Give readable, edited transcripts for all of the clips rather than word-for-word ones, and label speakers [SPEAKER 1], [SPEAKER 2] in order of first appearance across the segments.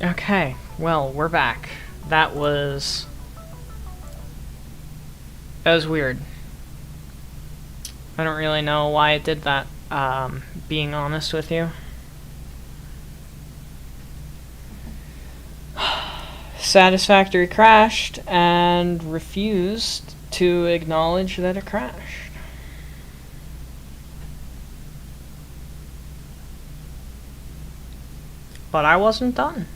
[SPEAKER 1] Okay, well, we're back. That was weird. I don't really know why it did that, being honest with you. Satisfactory crashed and refused to acknowledge that it crashed. But I wasn't done.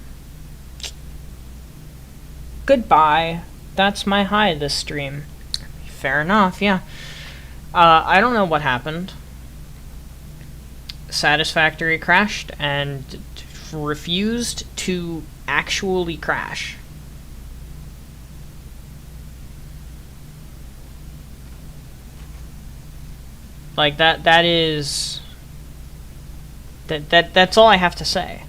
[SPEAKER 1] Goodbye. That's my high this stream. Fair enough, yeah. I don't know what happened. Satisfactory crashed and refused to actually crash. Like that is that's all I have to say.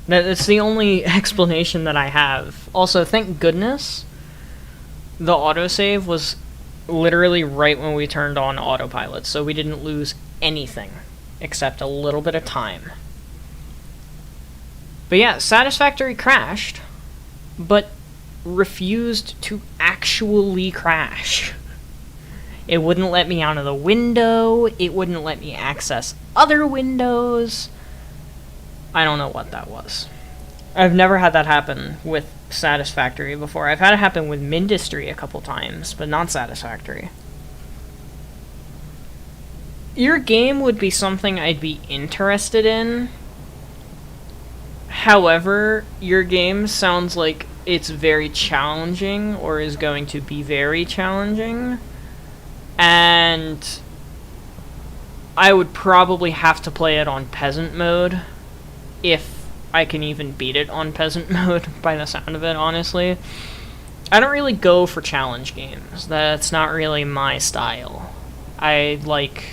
[SPEAKER 1] That's the only explanation that I have. Also, thank goodness the autosave was literally right when we turned on autopilot, so we didn't lose anything except a little bit of time. But yeah, Satisfactory crashed, but refused to actually crash. It wouldn't let me out of the window, it wouldn't let me access other windows. I don't know what that was. I've never had that happen with Satisfactory before. I've had it happen with Mindustry a couple times, but not Satisfactory. Your game would be something I'd be interested in. However, your game sounds like it's very challenging, or is going to be very challenging. And I would probably have to play it on Peasant mode, if I can even beat it on Peasant mode, by the sound of it, honestly. I don't really go for challenge games. That's not really my style. I like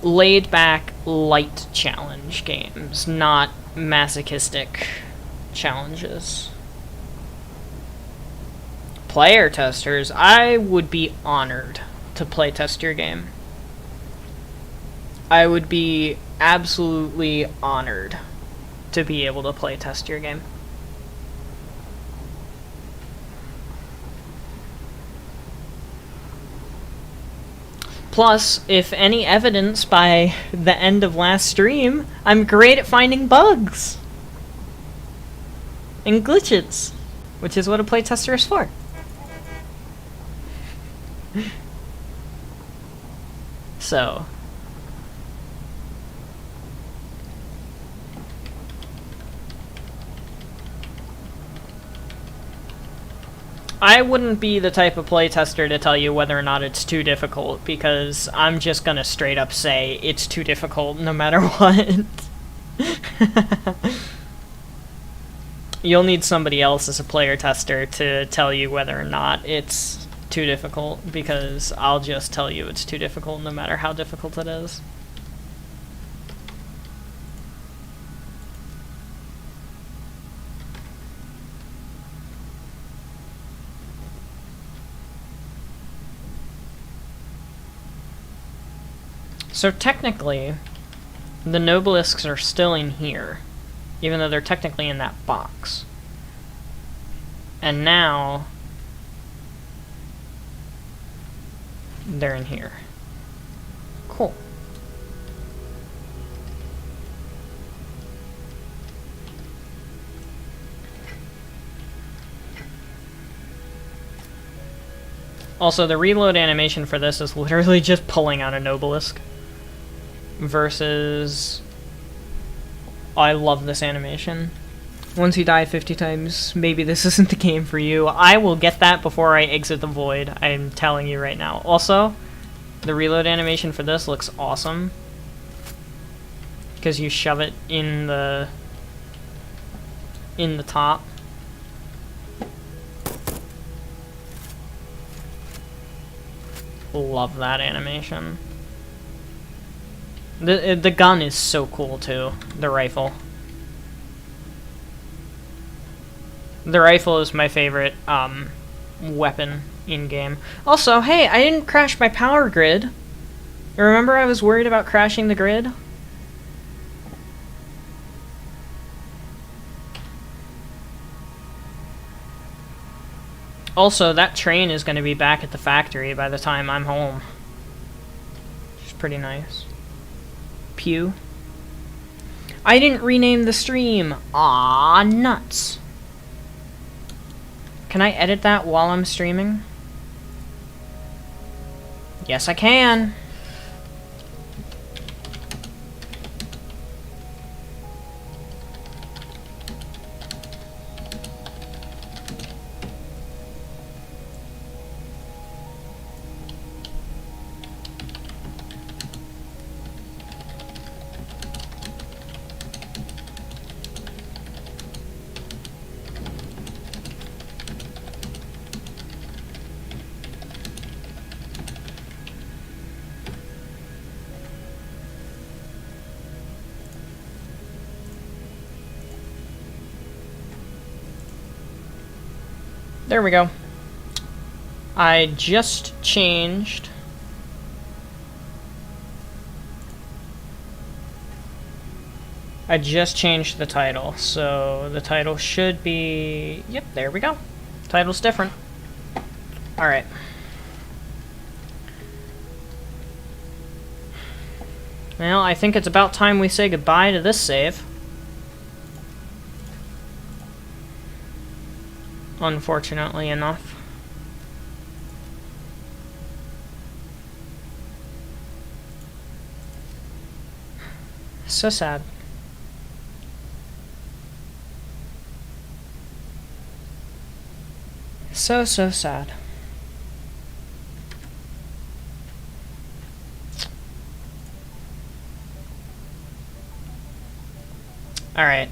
[SPEAKER 1] laid-back, light challenge games, not masochistic challenges. Player testers, I would be honored to play test your game. I would be absolutely honored to be able to play test your game. Plus, if any evidence by the end of last stream, I'm great at finding bugs and glitches, which is what a playtester is for. So, I wouldn't be the type of playtester to tell you whether or not it's too difficult, because I'm just gonna straight up say it's too difficult no matter what. You'll need somebody else as a player tester to tell you whether or not it's too difficult, because I'll just tell you it's too difficult no matter how difficult it is. So technically, the Nobelisks are still in here, even though they're technically in that box. And now they're in here. Cool. Also, the reload animation for this is literally just pulling out a Nobelisk. Versus... I love this animation. Once you die 50 times, maybe this isn't the game for you. I will get that before I exit the void, I'm telling you right now. Also, the reload animation for this looks awesome. Because you shove it in the top. Love that animation. The gun is so cool too, the rifle. The rifle is my favorite weapon in-game. Also, hey, I didn't crash my power grid. Remember I was worried about crashing the grid? Also, that train is going to be back at the factory by the time I'm home. Which is pretty nice. Pew. I didn't rename the stream. Aw, nuts. Can I edit that while I'm streaming? Yes, I can. There we go. I just changed the title, so the title should be, yep, there we go. Title's different. Alright. Well, I think it's about time we say goodbye to this save. Unfortunately enough. So sad. So sad. Alright.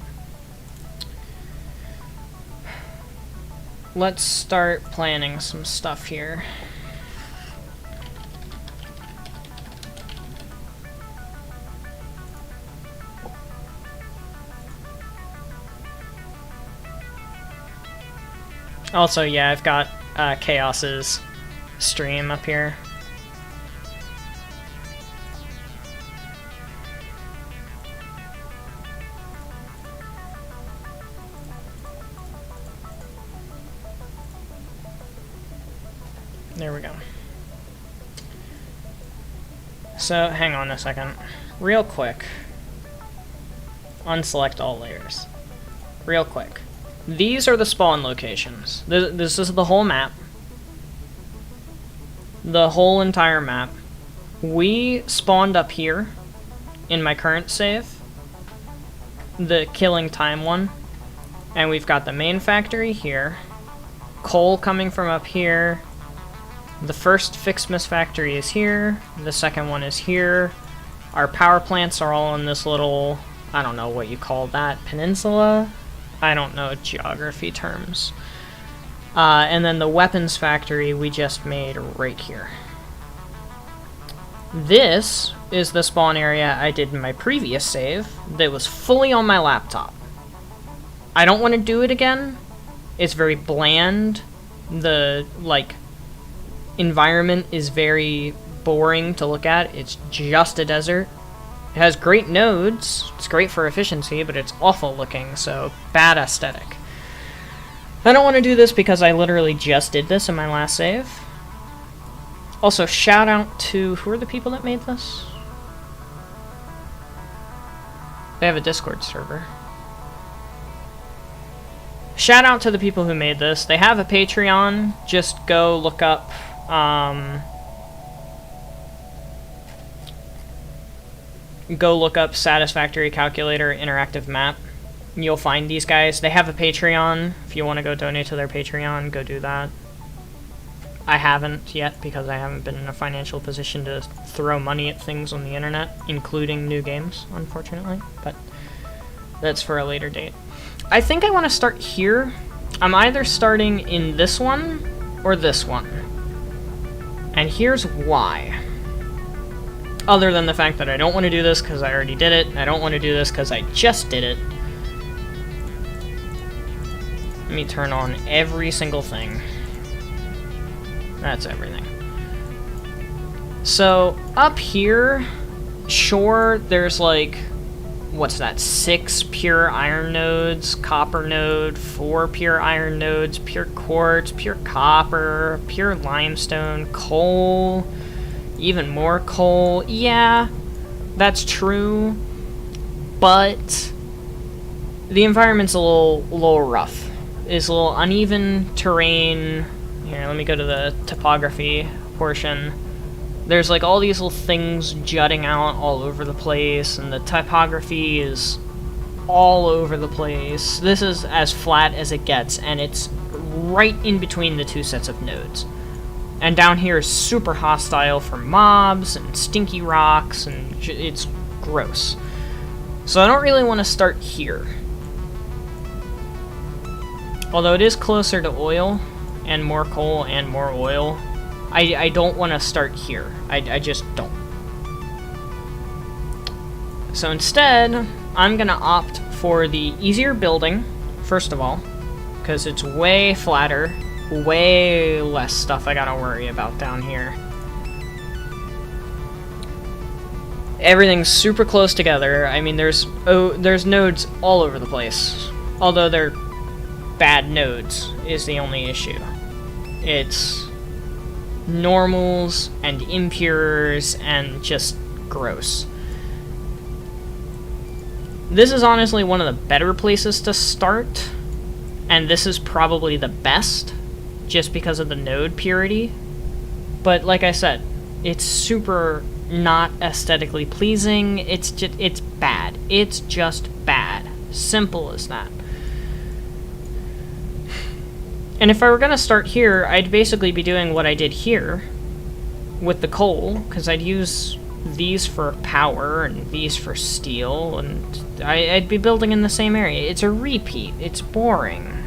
[SPEAKER 1] Let's start planning some stuff here. Also, yeah, I've got Chaos's stream up here. There we go. So, hang on a second. Real quick. Unselect all layers. Real quick. These are the spawn locations. This is the whole map. The whole entire map. We spawned up here in my current save. The killing time one. And we've got the main factory here. Coal coming from up here. The first Fixmas factory is here. The second one is here. Our power plants are all in this little, I don't know what you call that, peninsula? I don't know geography terms. And then the weapons factory we just made right here. This is the spawn area I did in my previous save that was fully on my laptop. I don't want to do it again. It's very bland. The, like, environment is very boring to look at. It's just a desert. It has great nodes. It's great for efficiency, but it's awful looking, so bad aesthetic. I don't want to do this because I literally just did this in my last save. Also, shout out to... who are the people that made this? They have a Discord server. Shout out to the people who made this. They have a Patreon. Just go look up... go look up Satisfactory Calculator Interactive Map. You'll find these guys. They have a Patreon. If you want to go donate to their Patreon, go do that. I haven't yet because I haven't been in a financial position to throw money at things on the internet, including new games, unfortunately. But that's for a later date. I think I want to start here. I'm either starting in this one or this one. And here's why. Other than the fact that I don't want to do this because I already did it. I don't want to do this because I just did it. Let me turn on every single thing. That's everything. So, up here, sure, there's like what's that, 6 pure iron nodes, copper node, 4 pure iron nodes, pure quartz, pure copper, pure limestone, coal, even more coal. Yeah, that's true, but the environment's a little rough. It's a little uneven terrain. Here, let me go to the topography portion. There's like all these little things jutting out all over the place, and the topography is all over the place. This is as flat as it gets, and it's right in between the 2 sets of nodes. And down here is super hostile for mobs and stinky rocks, and it's gross. So I don't really want to start here. Although it is closer to oil, and more coal and more oil, I don't want to start here. I just don't. So instead, I'm going to opt for the easier building, first of all, because it's way flatter, way less stuff I gotta worry about down here. Everything's super close together. I mean, there's nodes all over the place. Although they're bad nodes is the only issue. It's normals and impures and just gross. This is honestly one of the better places to start, and this is probably the best just because of the node purity. But like I said, it's super not aesthetically pleasing. It's bad. It's just bad. Simple as that. And if I were gonna start here, I'd basically be doing what I did here with the coal, because I'd use these for power and these for steel, and I'd be building in the same area. It's a repeat. It's boring.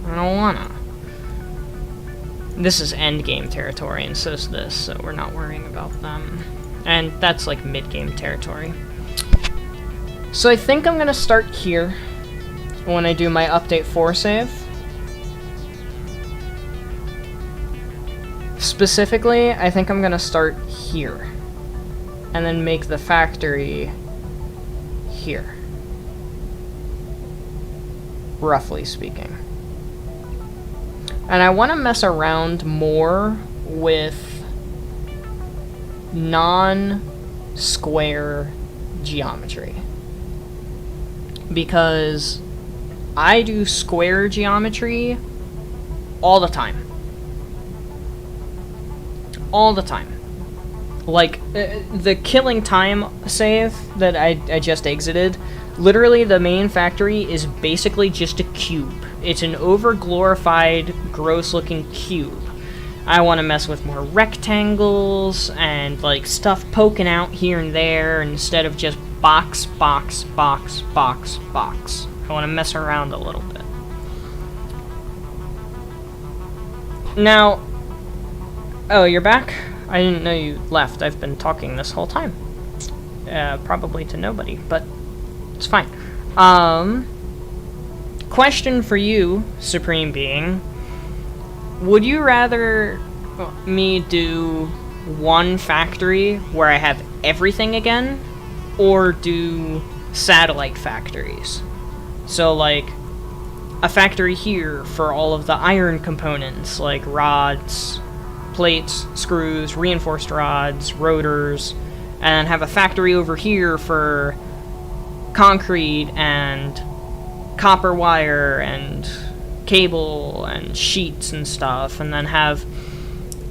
[SPEAKER 1] I don't wanna. This is endgame territory, and so is this, so we're not worrying about them. And that's like mid-game territory. So I think I'm gonna start here when I do my update 4 save. Specifically, I think I'm gonna start here, and then make the factory here, roughly speaking. And I want to mess around more with non-square geometry, because I do square geometry all the time. All the time. Like, the killing time save that I just exited, literally the main factory is basically just a cube. It's an over-glorified, gross-looking cube. I want to mess with more rectangles and, like, stuff poking out here and there instead of just box, box, box, box, box. I want to mess around a little bit. Now... Oh, you're back? I didn't know you left. I've been talking this whole time. Probably to nobody, but it's fine. Question for you, Supreme Being. Would you rather me do one factory where I have everything again, or do satellite factories? So, like, a factory here for all of the iron components, like rods, plates, screws, reinforced rods, rotors, and have a factory over here for concrete and copper wire and cable and sheets and stuff, and then have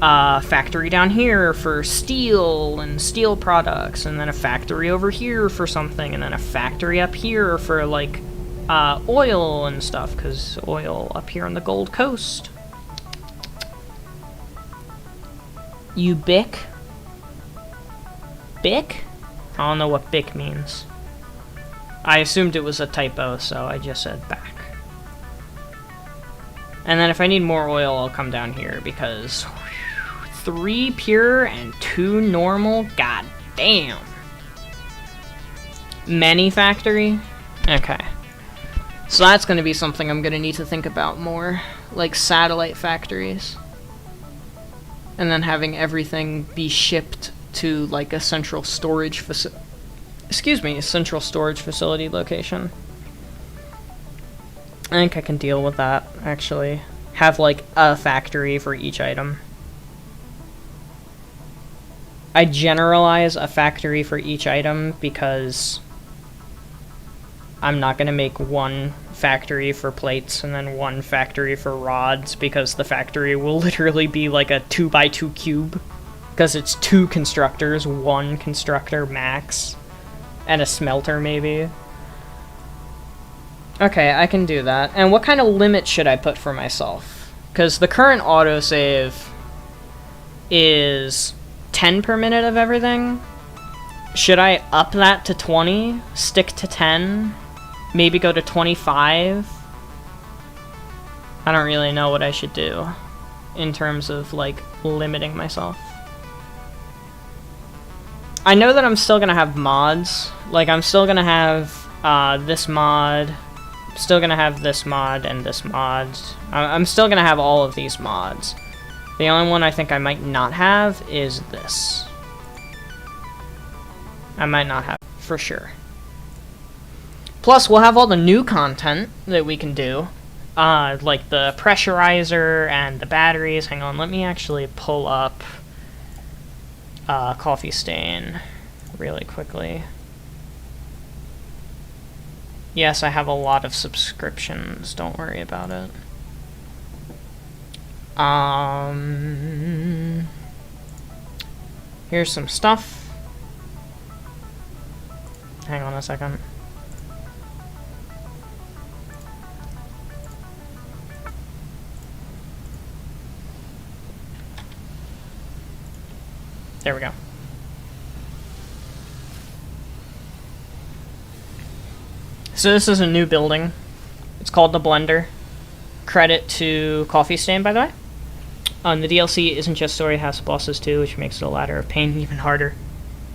[SPEAKER 1] a factory down here for steel and steel products, and then a factory over here for something, and then a factory up here for, like, oil and stuff, because oil up here on the Gold Coast. You bick? Bick? I don't know what bick means. I assumed it was a typo, so I just said back. And then if I need more oil, I'll come down here, because 3 pure and 2 normal? God damn. Many factory? Okay. So that's going to be something I'm going to need to think about more, like satellite factories. And then having everything be shipped to, like, a central storage Excuse me, central storage facility location. I think I can deal with that, actually. Have, like, a factory for each item. I generalize a factory for each item because I'm not going to make one factory for plates and then one factory for rods, because the factory will literally be like a 2x2 cube, because it's 2 constructors, 1 constructor max, and a smelter maybe. Okay, I can do that. And what kind of limit should I put for myself? Because the current autosave is 10 per minute of everything. Should I up that to 20? Stick to 10? Maybe go to 25? I don't really know what I should do in terms of, like, limiting myself. I know that I'm still gonna have mods. Like, I'm still gonna have this mod, still gonna have this mod and this mod. I'm still gonna have all of these mods. The only one I think I might not have is this. I might not have, for sure. Plus, we'll have all the new content that we can do. Like the pressurizer and the batteries. Hang on, let me actually pull up Coffee Stain really quickly. Yes, I have a lot of subscriptions, don't worry about it. Here's some stuff. Hang on a second. There we go. So this is a new building. It's called the Blender. Credit to Coffee Stain, by the way. The DLC isn't just story, it has bosses too, which makes the ladder of pain even harder.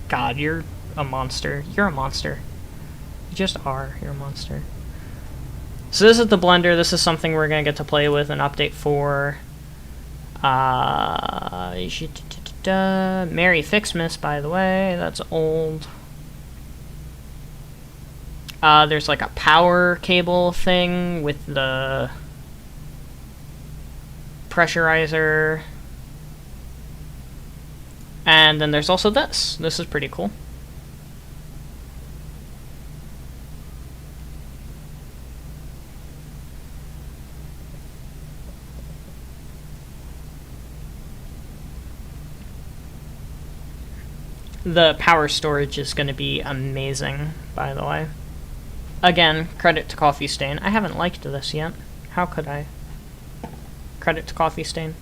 [SPEAKER 1] God, you're a monster. You're a monster. You just are. You're a monster. So this is the Blender. This is something we're going to get to play with and update for. Merry Fixmas, by the way. That's old. There's like a power cable thing with the pressurizer. And then there's also this. This is pretty cool. The power storage is going to be amazing, by the way. Again, credit to Coffee Stain. I haven't liked this yet. How could I? Credit to Coffee Stain.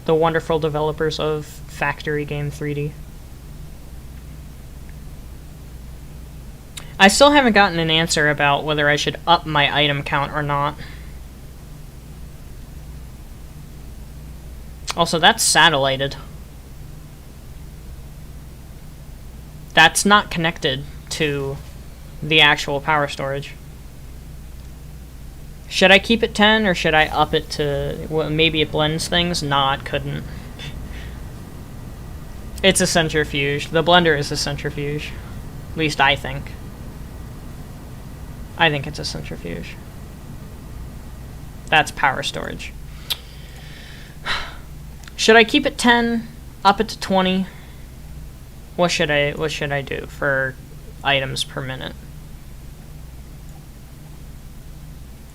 [SPEAKER 1] The wonderful developers of Factory Game 3D. I still haven't gotten an answer about whether I should up my item count or not. Also, that's satellited. That's not connected to the actual power storage. Should I keep it 10 or should I up it to, well, maybe it blends things? Nah, it couldn't. It's a centrifuge. The Blender is a centrifuge. At least I think. I think it's a centrifuge. That's power storage. Should I keep it 10, up it to 20? What should I do for items per minute?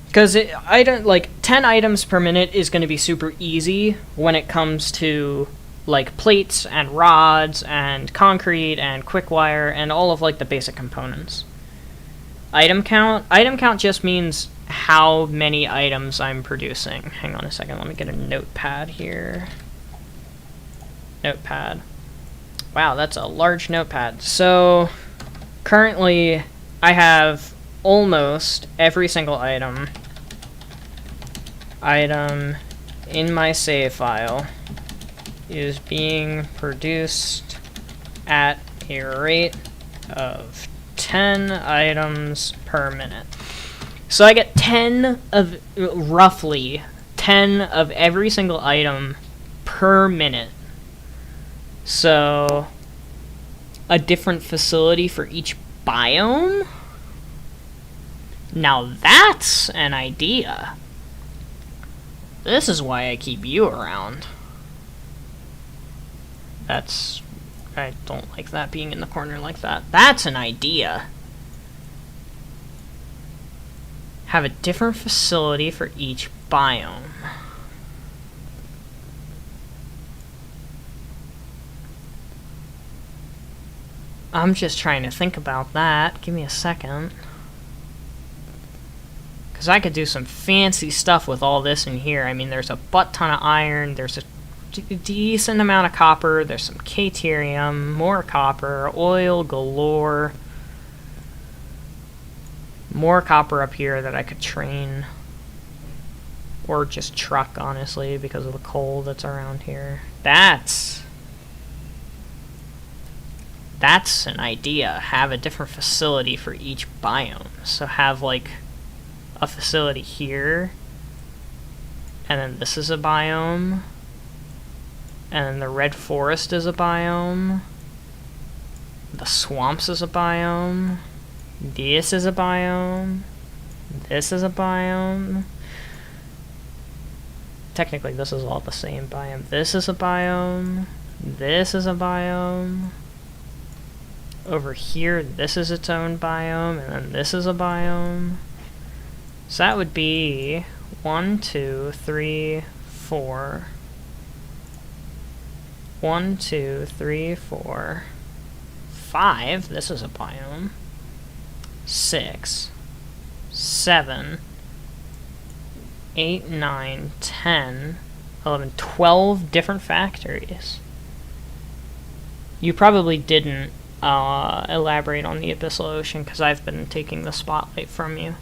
[SPEAKER 1] Because I don't, like, 10 items per minute is going to be super easy when it comes to, like, plates and rods and concrete and quick wire and all of, like, the basic components. Item count just means how many items I'm producing. Hang on a second, let me get a notepad here. Notepad. Wow, that's a large notepad. So, currently, I have almost every single item in my save file is being produced at a rate of 10 items per minute. So I get 10 of, roughly, 10 of every single item per minute. So, a different facility for each biome? Now that's an idea. This is why I keep you around. I don't like that being in the corner like that. That's an idea. Have a different facility for each biome. I'm just trying to think about that. Give me a second. Because I could do some fancy stuff with all this in here. I mean, there's a butt ton of iron. There's a decent amount of copper. There's some caterium, more copper, oil galore. More copper up here that I could train. Or just truck, honestly, because of the coal that's around here. That's an idea. Have a different facility for each biome. So have, like, a facility here. And then this is a biome. And then the red forest is a biome. The swamps is a biome. This is a biome. This is a biome. Technically, this is all the same biome. This is a biome. This is a biome. Over here, this is its own biome. And then this is a biome. So that would be 1, 2, 3, 4. 1, 2, 3, 4, 5. This is a biome. 6, 7, 8, 9, 10, 11, 12 different factories. You probably didn't elaborate on the Abyssal Ocean because I've been taking the spotlight from you.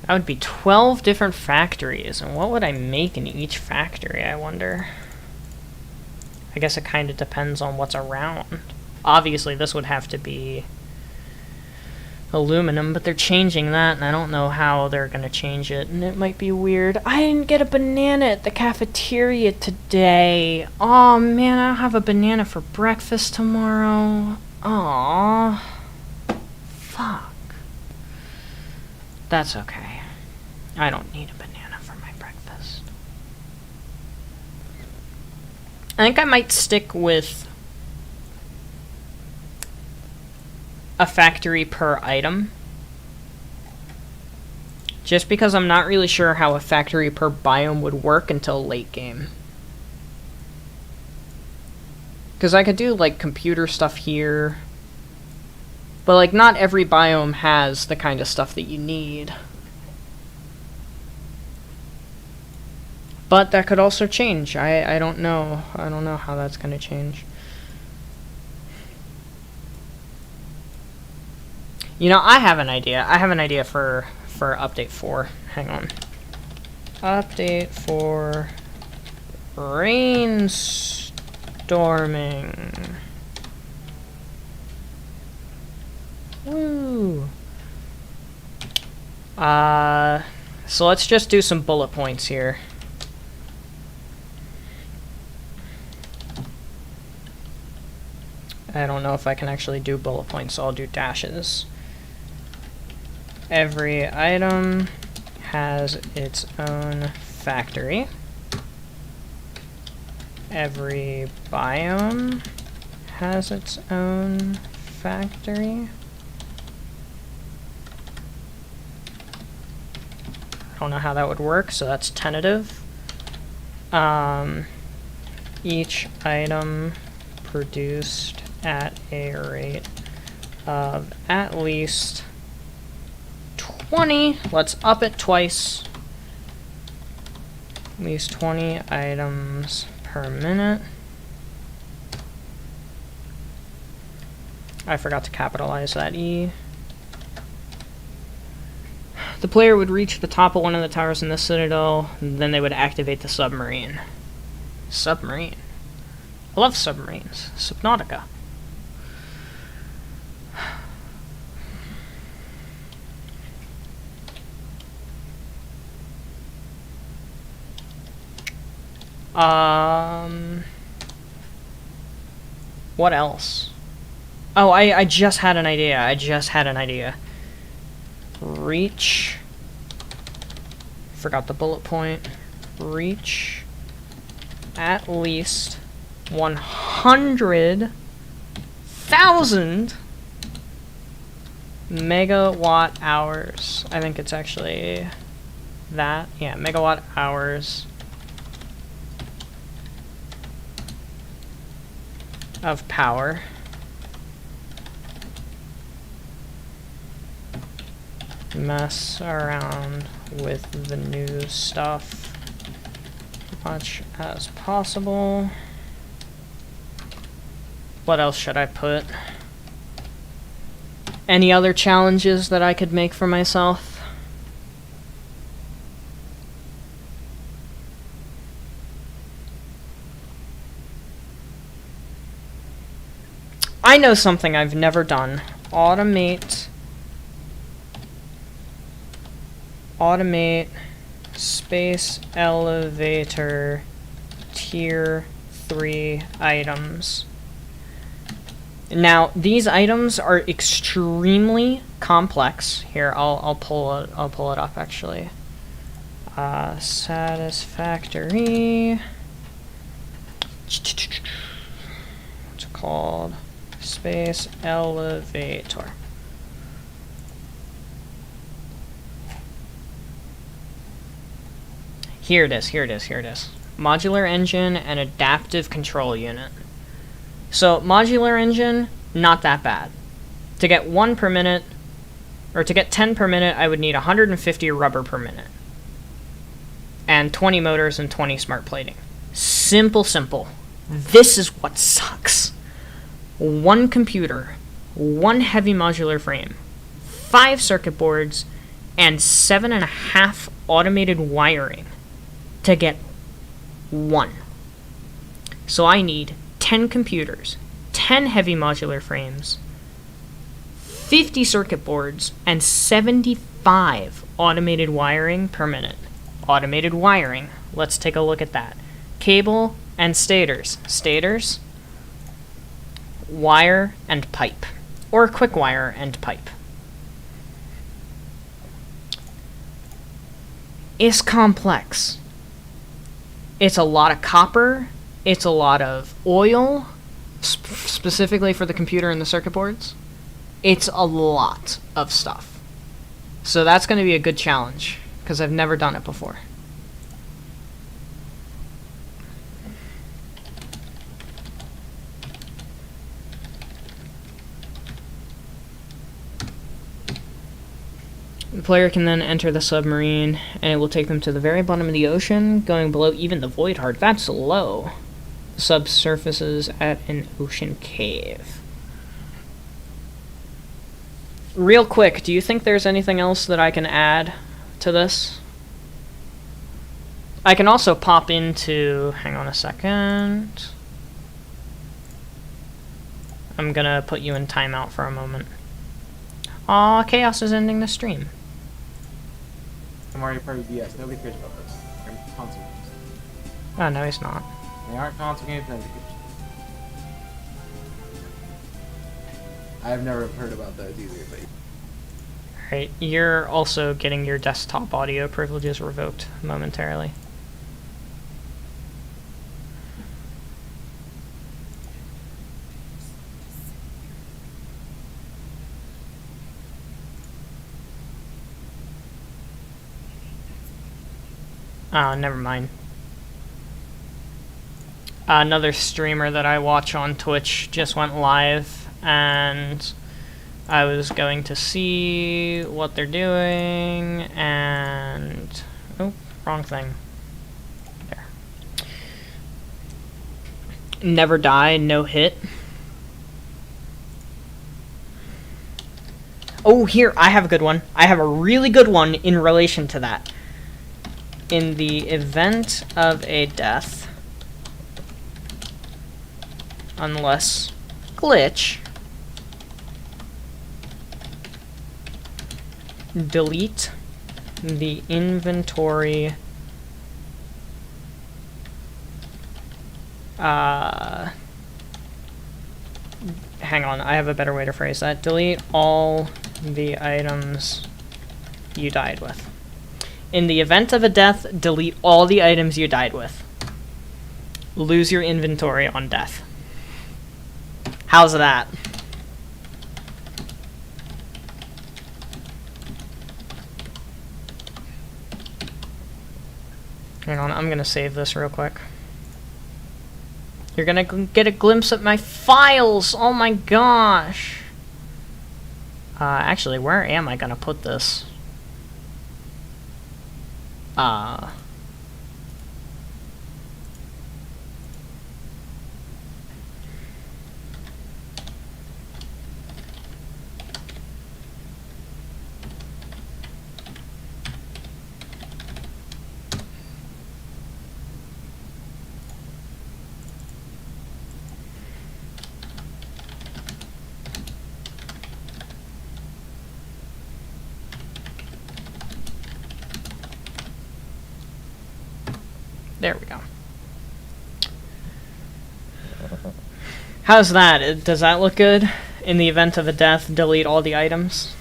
[SPEAKER 1] That would be 12 different factories, and what would I make in each factory, I wonder? I guess it kind of depends on what's around. Obviously, this would have to be aluminum, but they're changing that, and I don't know how they're going to change it, and it might be weird. I didn't get a banana at the cafeteria today. Aw, man, I don't have a banana for breakfast tomorrow. Aw. Fuck. That's okay. I don't need a banana for my breakfast. I think I might stick with a factory per item. Just because I'm not really sure how a factory per biome would work until late game. Because I could do, like, computer stuff here. But, like, not every biome has the kind of stuff that you need. But that could also change. I don't know. I don't know how that's going to change. You know, I have an idea. I have an idea for update 4. Hang on. Update for brainstorming. Woo. So let's just do some bullet points here. I don't know if I can actually do bullet points, so I'll do dashes. Every item has its own factory. Every biome has its own factory. I don't know how that would work, so that's tentative. Each item produced at a rate of at least 20. Let's up it twice. At least 20 items per minute. I forgot to capitalize that E. The player would reach the top of one of the towers in the Citadel, then they would activate the submarine. Submarine. I love submarines. Subnautica. What else? Oh, I just had an idea. I just had an idea. Reach. Forgot the bullet point. Reach at least 100,000 megawatt hours. I think it's actually that. Yeah, megawatt hours of power. Mess around with the new stuff as much as possible. What else should I put? Any other challenges that I could make for myself? I know something I've never done. Automate space elevator tier 3 items. Now, these items are extremely complex. Here, I'll pull it up actually. Satisfactory. What's it called? Space elevator. Here it is. Modular engine and adaptive control unit. So, modular engine, not that bad. To get 1 per minute, or to get 10 per minute, I would need 150 rubber per minute. And 20 motors and 20 smart plating. Simple. This is what sucks. 1 computer, 1 heavy modular frame, 5 circuit boards, and 7.5 automated wiring to get 1. So I need 10 computers, 10 heavy modular frames, 50 circuit boards, and 75 automated wiring per minute. Automated wiring, let's take a look at that. Cable and stators. Stators, wire and pipe, or quick wire and pipe. It's complex. It's a lot of copper. It's a lot of oil, specifically for the computer and the circuit boards. It's a lot of stuff. So that's going to be a good challenge, because I've never done it before. The player can then enter the submarine, and it will take them to the very bottom of the ocean, going below even the void heart. That's low. Subsurfaces at an ocean cave. Real quick, do you think there's anything else that I can add to this? I can also pop into... Hang on a second. I'm gonna put you in timeout for a moment. Aw, Chaos is ending the stream.
[SPEAKER 2] I'm already part of BS. Nobody cares about this. They're console games.
[SPEAKER 1] Oh, no, he's not.
[SPEAKER 2] They aren't console games, nobody cares. I've never heard about those either, but...
[SPEAKER 1] Alright, you're also getting your desktop audio privileges revoked momentarily. Oh, never mind. Another streamer that I watch on Twitch just went live, and I was going to see what they're doing, and... Oh, wrong thing. There. Never die, no hit. Oh, here, I have a good one. I have a really good one in relation to that. In the event of a death, unless glitch, delete the inventory hang on, I have a better way to phrase that. Delete all the items you died with. In the event of a death, delete all the items you died with. Lose your inventory on death. How's that? Hang on, I'm gonna save this real quick. You're gonna get a glimpse at my files! Oh my gosh! Actually, where am I gonna put this? There we go. How's that? Does that look good? In the event of a death, delete all the items.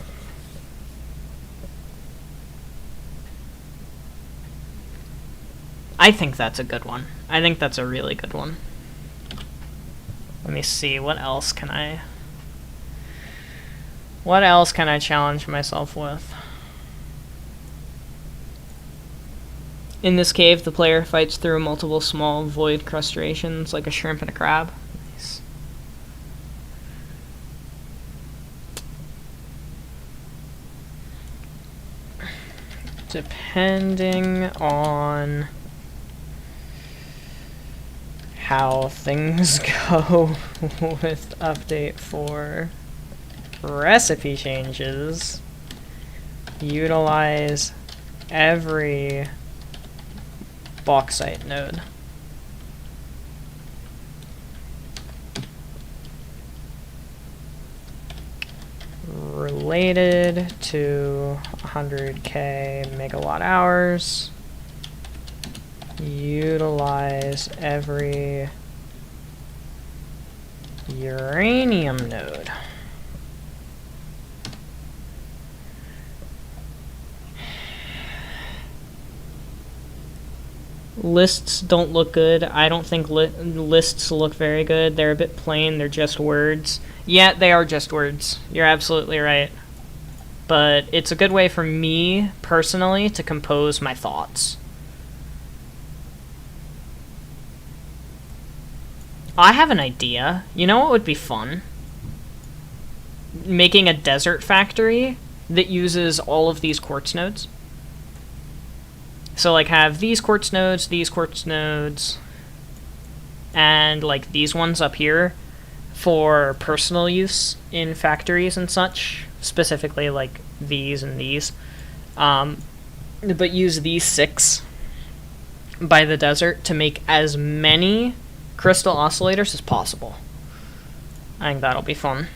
[SPEAKER 1] I think that's a good one. I think that's a really good one. Let me see, what else can I challenge myself with? In this cave, the player fights through multiple small void crustaceans like a shrimp and a crab. Nice. Depending on how things go with update 4 recipe changes, utilize every bauxite node. Related to 100k megawatt hours. Utilize every uranium node. Lists don't look good. I don't think lists look very good. They're a bit plain. They're just words. Yeah, they are just words. You're absolutely right. But it's a good way for me, personally, to compose my thoughts. I have an idea. You know what would be fun? Making a desert factory that uses all of these quartz nodes. So, like, have these quartz nodes, and, like, these ones up here for personal use in factories and such, specifically, like, these and these. But use these 6 by the desert to make as many crystal oscillators as possible. I think that'll be fun.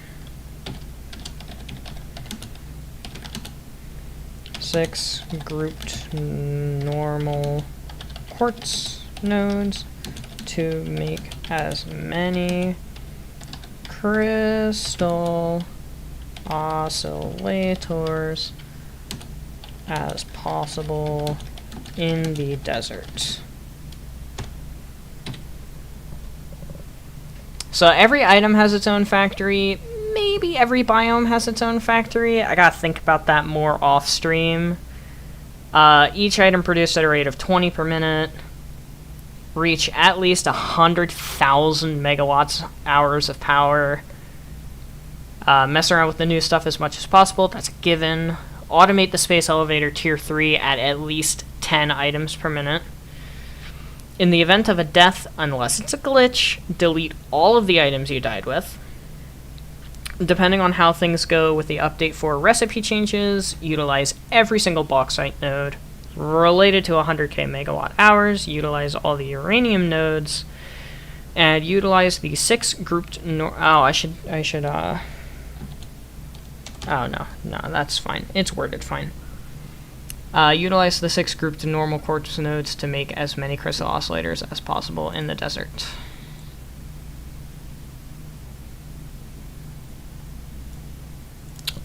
[SPEAKER 1] 6 grouped normal quartz nodes to make as many crystal oscillators as possible in the desert. So every item has its own factory. Maybe every biome has its own factory. I gotta think about that more off stream. Each item produced at a rate of 20 per minute. Reach at least 100,000 megawatts hours of power. Mess around with the new stuff as much as possible. That's a given. Automate the space elevator tier 3 at least 10 items per minute. In the event of a death, unless it's a glitch, delete all of the items you died with. Depending on how things go with the update 4 recipe changes, utilize every single bauxite node. Related to 100k megawatt hours, utilize all the uranium nodes. And utilize the 6 grouped oh, no, that's fine. It's worded fine. Utilize the 6 grouped normal quartz nodes to make as many crystal oscillators as possible in the desert.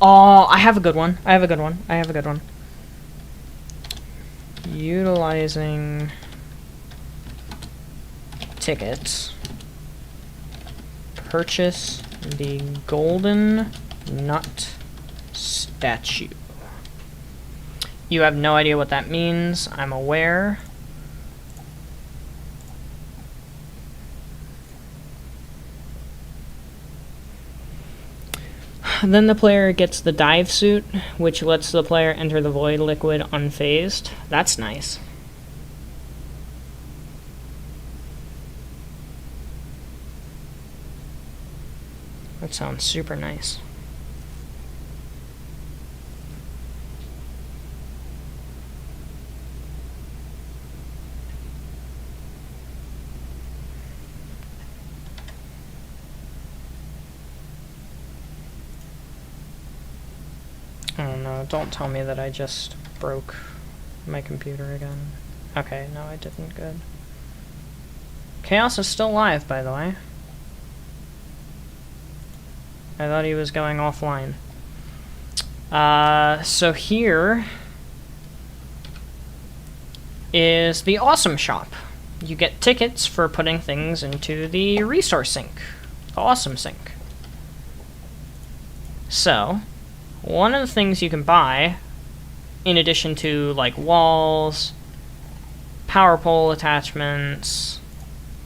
[SPEAKER 1] Oh, I have a good one. Utilizing tickets. Purchase the golden nut statue. You have no idea what that means. I'm aware. Then the player gets the dive suit, which lets the player enter the void liquid unfazed. That's nice. That sounds super nice. Oh no, don't tell me that I just broke my computer again. Okay, no I didn't, good. Chaos is still live, by the way. I thought he was going offline. So here is the awesome shop. You get tickets for putting things into the resource sink, the awesome sink. So, one of the things you can buy, in addition to like walls, power pole attachments,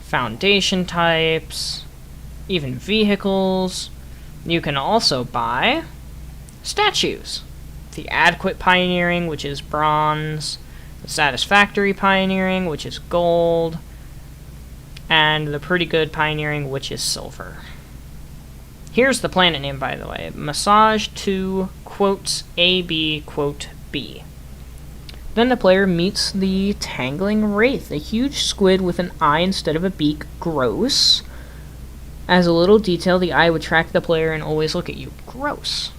[SPEAKER 1] foundation types, even vehicles, you can also buy statues. The Adequate Pioneering, which is bronze, the Satisfactory Pioneering, which is gold, and the Pretty Good Pioneering, which is silver. Here's the planet name, by the way. Massage 2, quotes AB, quote B. Then the player meets the Tangling Wraith, a huge squid with an eye instead of a beak. Gross. As a little detail, the eye would track the player and always look at you. Gross.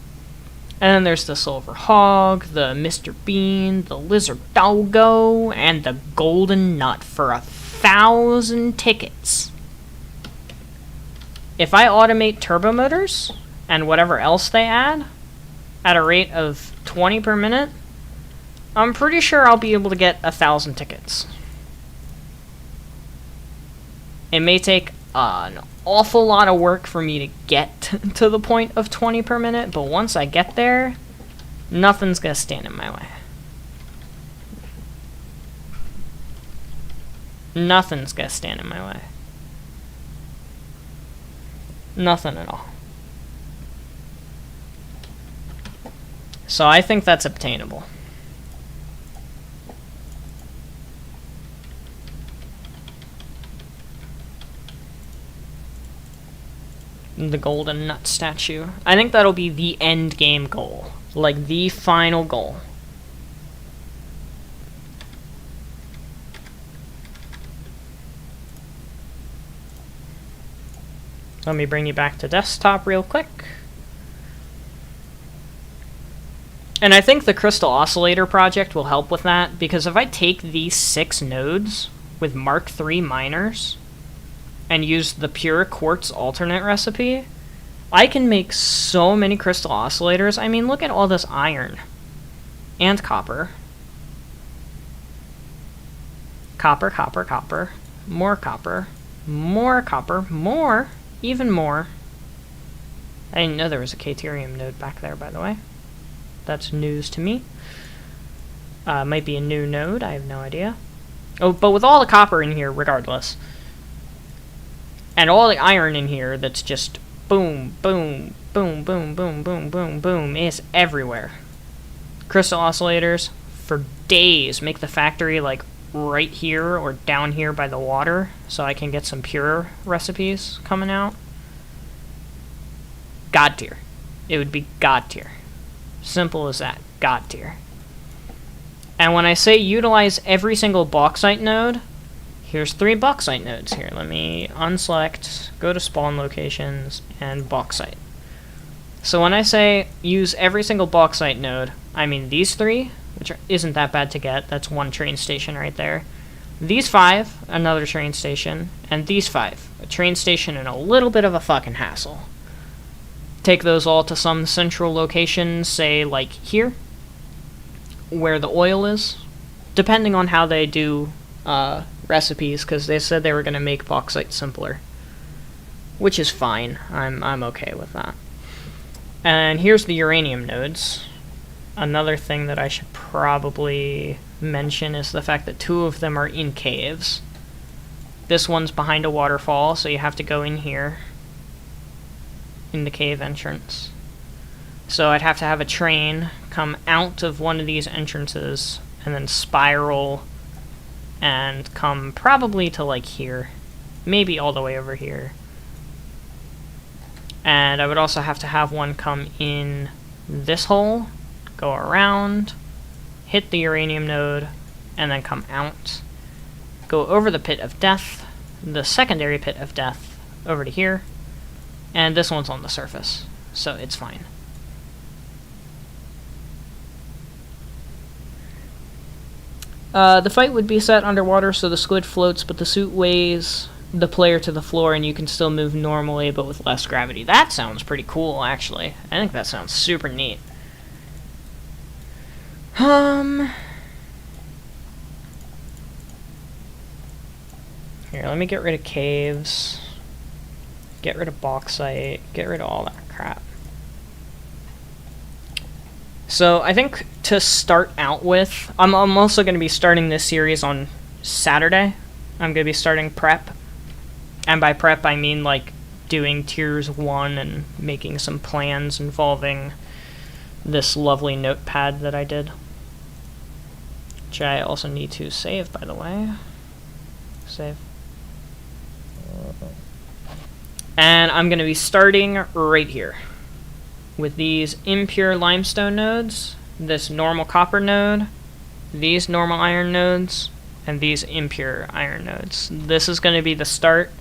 [SPEAKER 1] And then there's the Silver Hog, the Mr. Bean, the Lizard Doggo, and the Golden Nut for 1,000 tickets. If I automate turbo motors and whatever else they add at a rate of 20 per minute, I'm pretty sure I'll be able to get 1,000 tickets. It may take an awful lot of work for me to get to the point of 20 per minute, but once I get there, nothing's gonna stand in my way. Nothing's gonna stand in my way. Nothing at all. So I think that's obtainable. The golden nut statue. I think that'll be the end game goal. Like the final goal. Let me bring you back to desktop real quick. And I think the Crystal Oscillator project will help with that, because if I take these 6 nodes with Mark III miners and use the pure quartz alternate recipe, I can make so many crystal oscillators. I mean, look at all this iron and copper. Copper, copper, copper, more copper, more copper, more, even more. I didn't know there was a Caterium node back there, by the way. That's news to me. Might be a new node, I have no idea. Oh, but with all the copper in here, regardless, and all the iron in here, that's just boom, boom, boom, boom, boom, boom, boom, boom, it's everywhere. Crystal oscillators for days. Make the factory like right here or down here by the water, so I can get some pure recipes coming out. God tier. It would be God tier. Simple as that. God tier. And when I say utilize every single bauxite node, here's 3 bauxite nodes here. Let me unselect, go to spawn locations, and bauxite. So when I say use every single bauxite node, I mean these 3, which isn't that bad to get. That's 1 train station right there. These 5, another train station, and these 5, a train station and a little bit of a fucking hassle. take those all to some central location, say like here, where the oil is, depending on how they do recipes, because they said they were going to make bauxite simpler, which is fine. I'm okay with that. And here's the uranium nodes. Another thing that I should probably mention is the fact that 2 of them are in caves. This one's behind a waterfall, so you have to go in here, in the cave entrance. So I'd have to have a train come out of one of these entrances and then spiral and come probably to like here, maybe all the way over here. And I would also have to have one come in this hole, go around, hit the uranium node, and then come out, go over the pit of death, the secondary pit of death, over to here, and this one's on the surface, so it's fine. The fight would be set underwater, so the squid floats, but the suit weighs the player to the floor, and you can still move normally, but with less gravity. That sounds pretty cool, actually. I think that sounds super neat. Here, let me get rid of caves. Get rid of bauxite. Get rid of all that crap. So, I think to start out with, I'm also going to be starting this series on Saturday. I'm going to be starting prep. And by prep, I mean, like, doing tiers 1 and making some plans involving this lovely notepad that I did. Which I also need to save, by the way. Save. And I'm going to be starting right here with these impure limestone nodes, this normal copper node, these normal iron nodes, and these impure iron nodes. This is going to be the start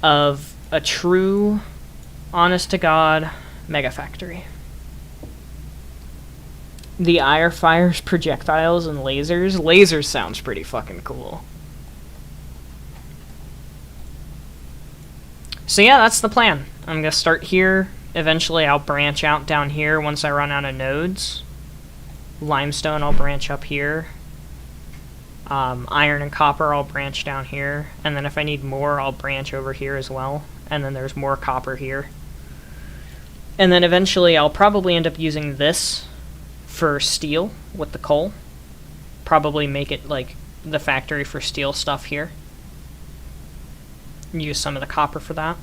[SPEAKER 1] of a true, honest-to-God mega factory. The ire fires projectiles and lasers. Lasers sounds pretty fucking cool. So yeah, that's the plan. I'm going to start here. Eventually I'll branch out down here once I run out of nodes. Limestone I'll branch up here. Iron and copper I'll branch down here. And then if I need more, I'll branch over here as well. And then there's more copper here. And then eventually I'll probably end up using this for steel with the coal. Probably make it like the factory for steel stuff here. Use some of the copper for that.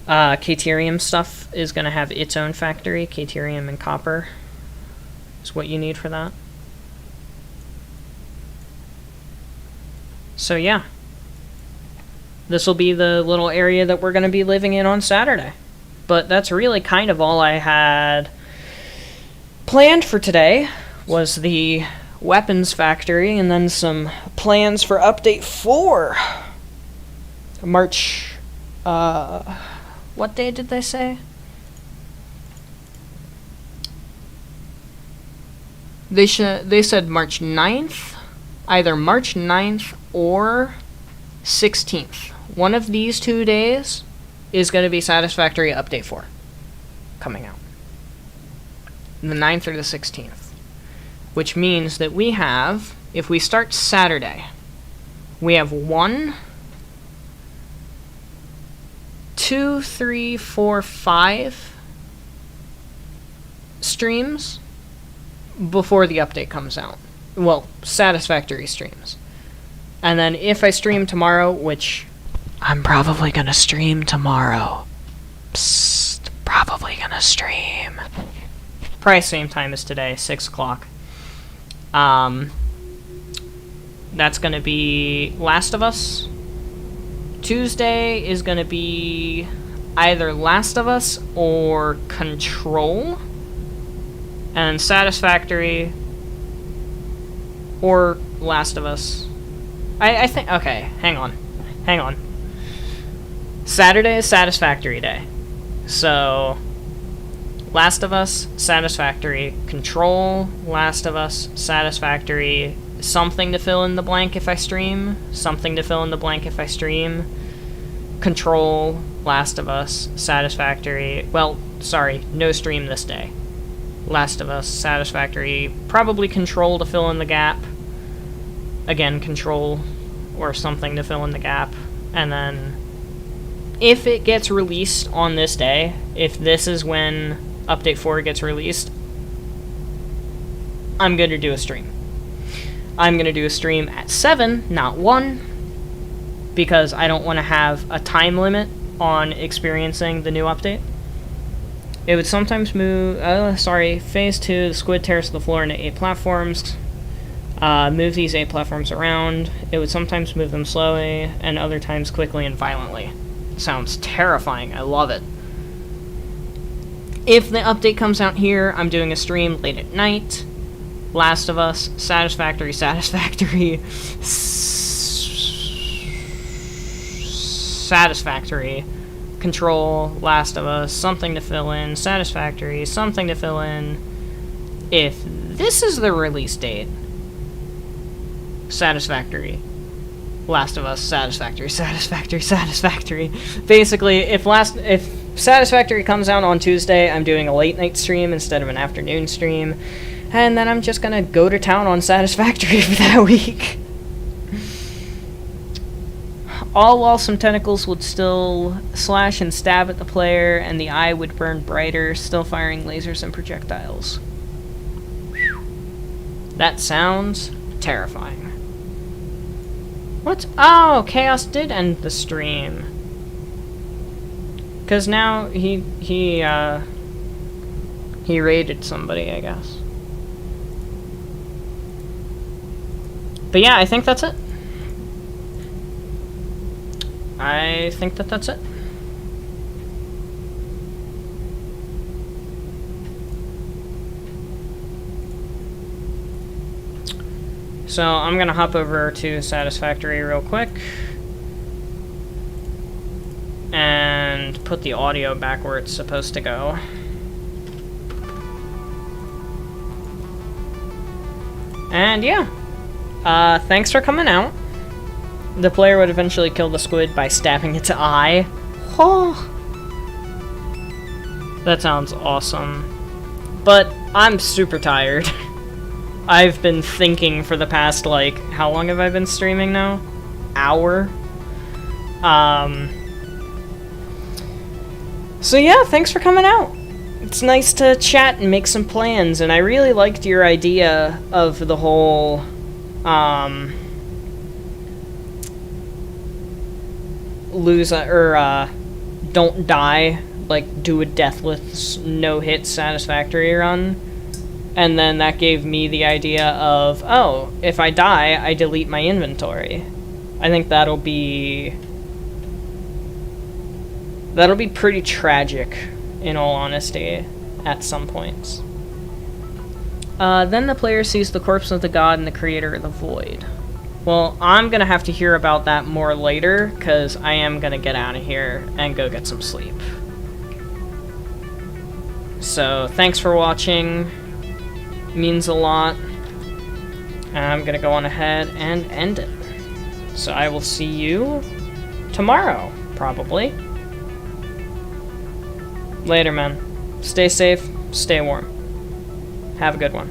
[SPEAKER 1] Caterium stuff is going to have its own factory. Caterium and copper is what you need for that. So yeah. This will be the little area that we're going to be living in on Saturday. But that's really kind of all I had planned for today, was the weapons factory, and then some plans for update 4. March, what day did they say? They said March 9th, either March 9th or 16th. One of these 2 days is going to be Satisfactory update 4 coming out. The 9th or the 16th. Which means that we have, if we start Saturday, we have 1, 2, 3, 4, 5 streams before the update comes out. Well, Satisfactory streams. And then if I stream tomorrow, which I'm probably gonna stream tomorrow. Psst, probably gonna stream. Probably same time as today, 6 o'clock. That's gonna be Last of Us. Tuesday is gonna be either Last of Us or Control. And Satisfactory or Last of Us. I think, okay, hang on. Saturday is Satisfactory Day. So, Last of Us, Satisfactory, Control, Last of Us, Satisfactory, something to fill in the blank if I stream, something to fill in the blank if I stream, Control, Last of Us, Satisfactory, well, sorry, no stream this day. Last of Us, Satisfactory, probably Control to fill in the gap. Again, Control or something to fill in the gap. And then, if it gets released on this day, if this is when Update 4 gets released, I'm going to do a stream. I'm going to do a stream at 7, not 1, because I don't want to have a time limit on experiencing the new update. It would sometimes move, Phase 2, the squid tears the floor into 8 platforms. Move these 8 platforms around. It would sometimes move them slowly, and other times quickly and violently. Sounds terrifying, I love it. If the update comes out here, I'm doing a stream late at night. Last of Us, Satisfactory, Satisfactory, Control, Last of Us, something to fill in, Satisfactory, something to fill in. If this is the release date, Satisfactory, Last of Us, Satisfactory. Basically, if Satisfactory comes out on Tuesday, I'm doing a late night stream instead of an afternoon stream, and then I'm just gonna go to town on Satisfactory for that week. All while some tentacles would still slash and stab at the player, and the eye would burn brighter, still firing lasers and projectiles. Whew. That sounds terrifying. What? Oh, Chaos did end the stream. 'Cause now he raided somebody, I guess. But yeah, I think that's it. I think that's it. So I'm gonna hop over to Satisfactory real quick and put the audio back where it's supposed to go. And yeah, thanks for coming out. The player would eventually kill the squid by stabbing its eye. Oh, that sounds awesome. But I'm super tired. I've been thinking for the past, like, how long have I been streaming now? Hour? So yeah, thanks for coming out. It's nice to chat and make some plans, and I really liked your idea of the whole, don't die, like, do a deathless, no-hit Satisfactory run. And then that gave me the idea of, oh, if I die, I delete my inventory. I think that'll be pretty tragic, in all honesty, at some points. Then the player sees the corpse of the god and the creator of the void. Well, I'm gonna have to hear about that more later, because I am gonna get out of here and go get some sleep. So, thanks for watching. Means a lot. I'm gonna go on ahead and end it. So I will see you tomorrow, probably. Later, man. Stay safe, stay warm. Have a good one.